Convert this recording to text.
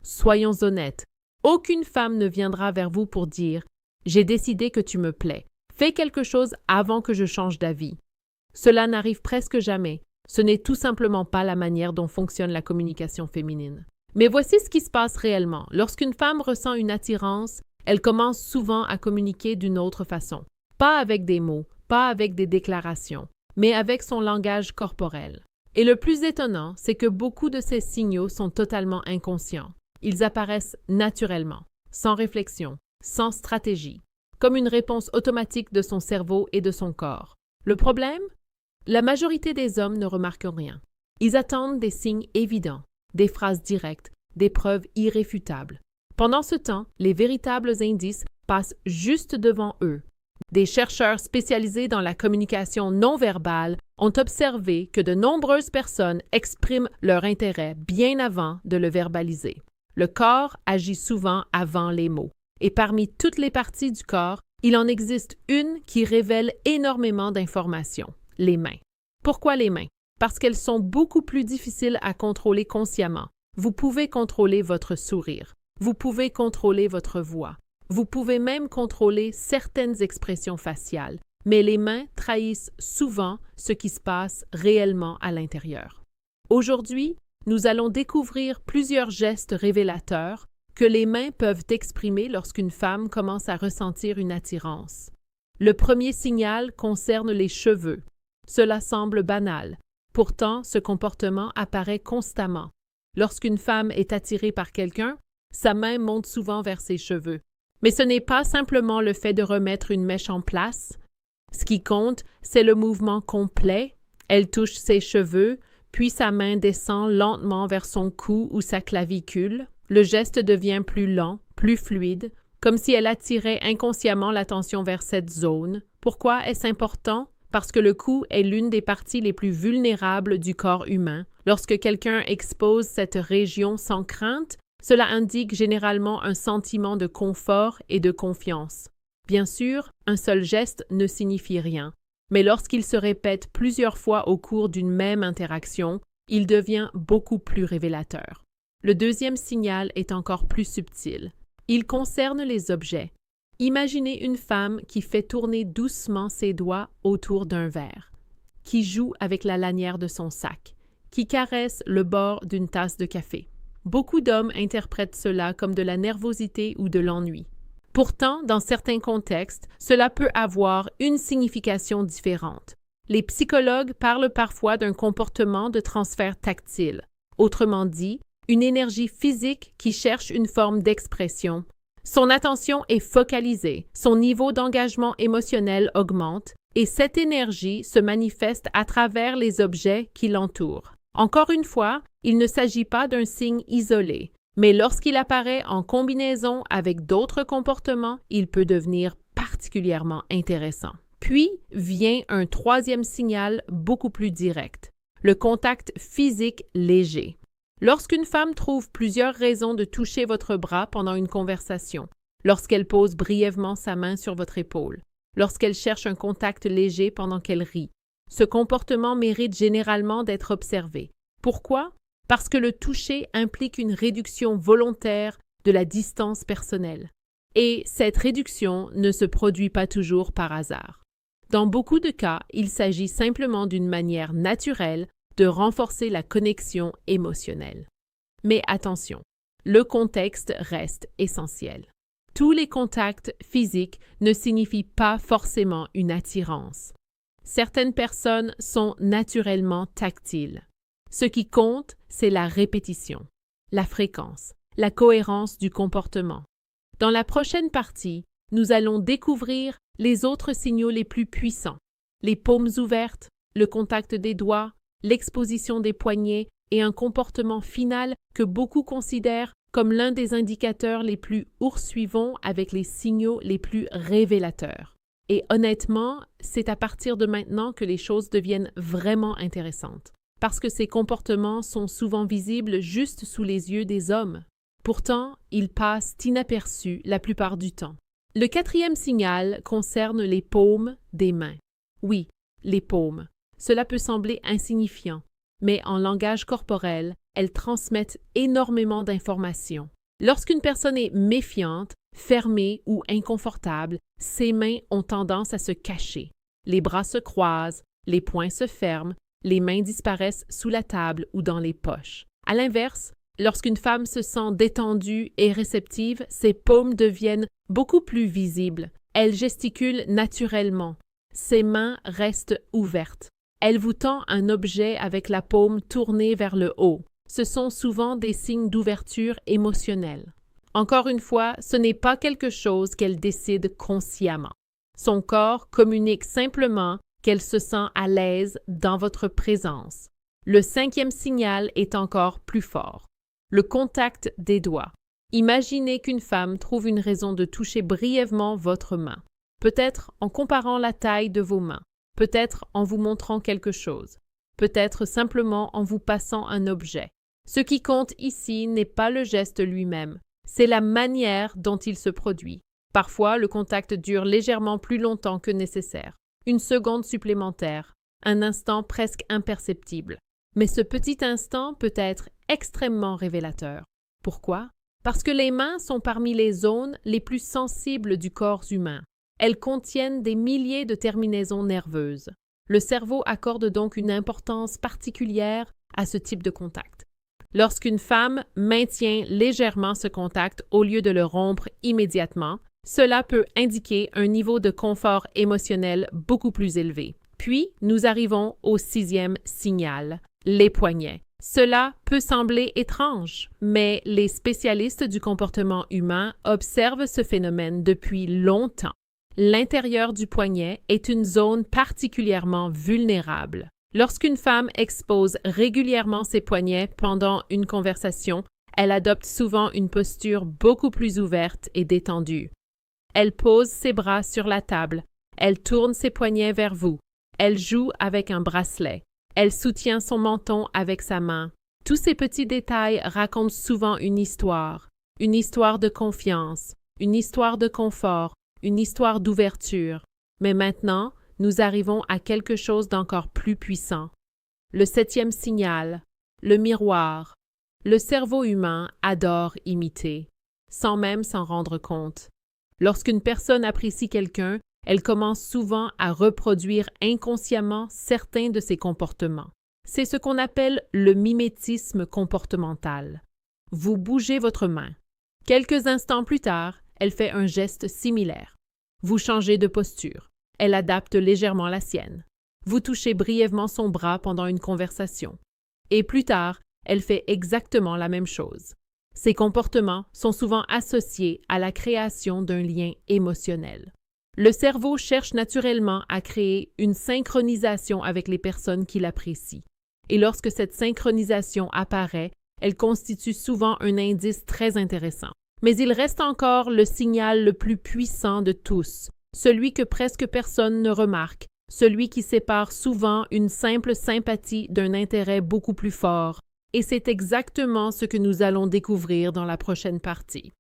Soyons honnêtes, aucune femme ne viendra vers vous pour dire « J'ai décidé que tu me plais. Fais quelque chose avant que je change d'avis. » Cela n'arrive presque jamais. Ce n'est tout simplement pas la manière dont fonctionne la communication féminine. Mais voici ce qui se passe réellement. Lorsqu'une femme ressent une attirance, elle commence souvent à communiquer d'une autre façon. Pas avec des mots, pas avec des déclarations, mais avec son langage corporel. Et le plus étonnant, c'est que beaucoup de ces signaux sont totalement inconscients. Ils apparaissent naturellement, sans réflexion, sans stratégie, comme une réponse automatique de son cerveau et de son corps. Le problème? La majorité des hommes ne remarquent rien. Ils attendent des signes évidents, des phrases directes, des preuves irréfutables. Pendant ce temps, les véritables indices passent juste devant eux. Des chercheurs spécialisés dans la communication non verbale ont observé que de nombreuses personnes expriment leur intérêt bien avant de le verbaliser. Le corps agit souvent avant les mots. Et parmi toutes les parties du corps, il en existe une qui révèle énormément d'informations, les mains. Pourquoi les mains? Parce qu'elles sont beaucoup plus difficiles à contrôler consciemment. Vous pouvez contrôler votre sourire. Vous pouvez contrôler votre voix. Vous pouvez même contrôler certaines expressions faciales, mais les mains trahissent souvent ce qui se passe réellement à l'intérieur. Aujourd'hui, nous allons découvrir plusieurs gestes révélateurs que les mains peuvent exprimer lorsqu'une femme commence à ressentir une attirance. Le premier signal concerne les cheveux. Cela semble banal. Pourtant, ce comportement apparaît constamment. Lorsqu'une femme est attirée par quelqu'un, sa main monte souvent vers ses cheveux. Mais ce n'est pas simplement le fait de remettre une mèche en place. Ce qui compte, c'est le mouvement complet. Elle touche ses cheveux, puis sa main descend lentement vers son cou ou sa clavicule. Le geste devient plus lent, plus fluide, comme si elle attirait inconsciemment l'attention vers cette zone. Pourquoi est-ce important? Parce que le cou est l'une des parties les plus vulnérables du corps humain. Lorsque quelqu'un expose cette région sans crainte, cela indique généralement un sentiment de confort et de confiance. Bien sûr, un seul geste ne signifie rien, mais lorsqu'il se répète plusieurs fois au cours d'une même interaction, il devient beaucoup plus révélateur. Le deuxième signal est encore plus subtil. Il concerne les objets. Imaginez une femme qui fait tourner doucement ses doigts autour d'un verre, qui joue avec la lanière de son sac, qui caresse le bord d'une tasse de café. Beaucoup d'hommes interprètent cela comme de la nervosité ou de l'ennui. Pourtant, dans certains contextes, cela peut avoir une signification différente. Les psychologues parlent parfois d'un comportement de transfert tactile. Autrement dit, une énergie physique qui cherche une forme d'expression. Son attention est focalisée, son niveau d'engagement émotionnel augmente et cette énergie se manifeste à travers les objets qui l'entourent. Encore une fois, il ne s'agit pas d'un signe isolé, mais lorsqu'il apparaît en combinaison avec d'autres comportements, il peut devenir particulièrement intéressant. Puis vient un troisième signal beaucoup plus direct, le contact physique léger. Lorsqu'une femme trouve plusieurs raisons de toucher votre bras pendant une conversation, lorsqu'elle pose brièvement sa main sur votre épaule, lorsqu'elle cherche un contact léger pendant qu'elle rit, ce comportement mérite généralement d'être observé. Pourquoi? Parce que le toucher implique une réduction volontaire de la distance personnelle. Et cette réduction ne se produit pas toujours par hasard. Dans beaucoup de cas, il s'agit simplement d'une manière naturelle de renforcer la connexion émotionnelle. Mais attention, le contexte reste essentiel. Tous les contacts physiques ne signifient pas forcément une attirance. Certaines personnes sont naturellement tactiles. Ce qui compte, c'est la répétition, la fréquence, la cohérence du comportement. Dans la prochaine partie, nous allons découvrir les autres signaux les plus puissants, les paumes ouvertes, le contact des doigts, l'exposition des poignets et un comportement final que beaucoup considèrent comme l'un des indicateurs les plus poursuivants avec les signaux les plus révélateurs. Et honnêtement, c'est à partir de maintenant que les choses deviennent vraiment intéressantes, parce que ces comportements sont souvent visibles juste sous les yeux des hommes. Pourtant, ils passent inaperçus la plupart du temps. Le quatrième signal concerne les paumes des mains. Oui, les paumes. Cela peut sembler insignifiant, mais en langage corporel, elles transmettent énormément d'informations. Lorsqu'une personne est méfiante, fermée ou inconfortable, ses mains ont tendance à se cacher. Les bras se croisent, les poings se ferment, les mains disparaissent sous la table ou dans les poches. À l'inverse, lorsqu'une femme se sent détendue et réceptive, ses paumes deviennent beaucoup plus visibles. Elle gesticule naturellement. Ses mains restent ouvertes. Elle vous tend un objet avec la paume tournée vers le haut. Ce sont souvent des signes d'ouverture émotionnelle. Encore une fois, ce n'est pas quelque chose qu'elle décide consciemment. Son corps communique simplement qu'elle se sent à l'aise dans votre présence. Le 5e signal est encore plus fort. Le contact des doigts. Imaginez qu'une femme trouve une raison de toucher brièvement votre main. Peut-être en comparant la taille de vos mains. Peut-être en vous montrant quelque chose. Peut-être simplement en vous passant un objet. Ce qui compte ici n'est pas le geste lui-même, c'est la manière dont il se produit. Parfois, le contact dure légèrement plus longtemps que nécessaire. Une seconde supplémentaire, un instant presque imperceptible. Mais ce petit instant peut être extrêmement révélateur. Pourquoi? Parce que les mains sont parmi les zones les plus sensibles du corps humain. Elles contiennent des milliers de terminaisons nerveuses. Le cerveau accorde donc une importance particulière à ce type de contact. Lorsqu'une femme maintient légèrement ce contact au lieu de le rompre immédiatement, cela peut indiquer un niveau de confort émotionnel beaucoup plus élevé. Puis, nous arrivons au 6e signal, les poignets. Cela peut sembler étrange, mais les spécialistes du comportement humain observent ce phénomène depuis longtemps. L'intérieur du poignet est une zone particulièrement vulnérable. Lorsqu'une femme expose régulièrement ses poignets pendant une conversation, elle adopte souvent une posture beaucoup plus ouverte et détendue. Elle pose ses bras sur la table, elle tourne ses poignets vers vous, elle joue avec un bracelet, elle soutient son menton avec sa main. Tous ces petits détails racontent souvent une histoire de confiance, une histoire de confort, une histoire d'ouverture. Mais maintenant, nous arrivons à quelque chose d'encore plus puissant. Le 7e signal, le miroir. Le cerveau humain adore imiter, sans même s'en rendre compte. Lorsqu'une personne apprécie quelqu'un, elle commence souvent à reproduire inconsciemment certains de ses comportements. C'est ce qu'on appelle le mimétisme comportemental. Vous bougez votre main. Quelques instants plus tard, elle fait un geste similaire. Vous changez de posture. Elle adapte légèrement la sienne. Vous touchez brièvement son bras pendant une conversation. Et plus tard, elle fait exactement la même chose. Ces comportements sont souvent associés à la création d'un lien émotionnel. Le cerveau cherche naturellement à créer une synchronisation avec les personnes qui l'apprécient. Et lorsque cette synchronisation apparaît, elle constitue souvent un indice très intéressant. Mais il reste encore le signal le plus puissant de tous, celui que presque personne ne remarque, celui qui sépare souvent une simple sympathie d'un intérêt beaucoup plus fort. Et c'est exactement ce que nous allons découvrir dans la prochaine partie.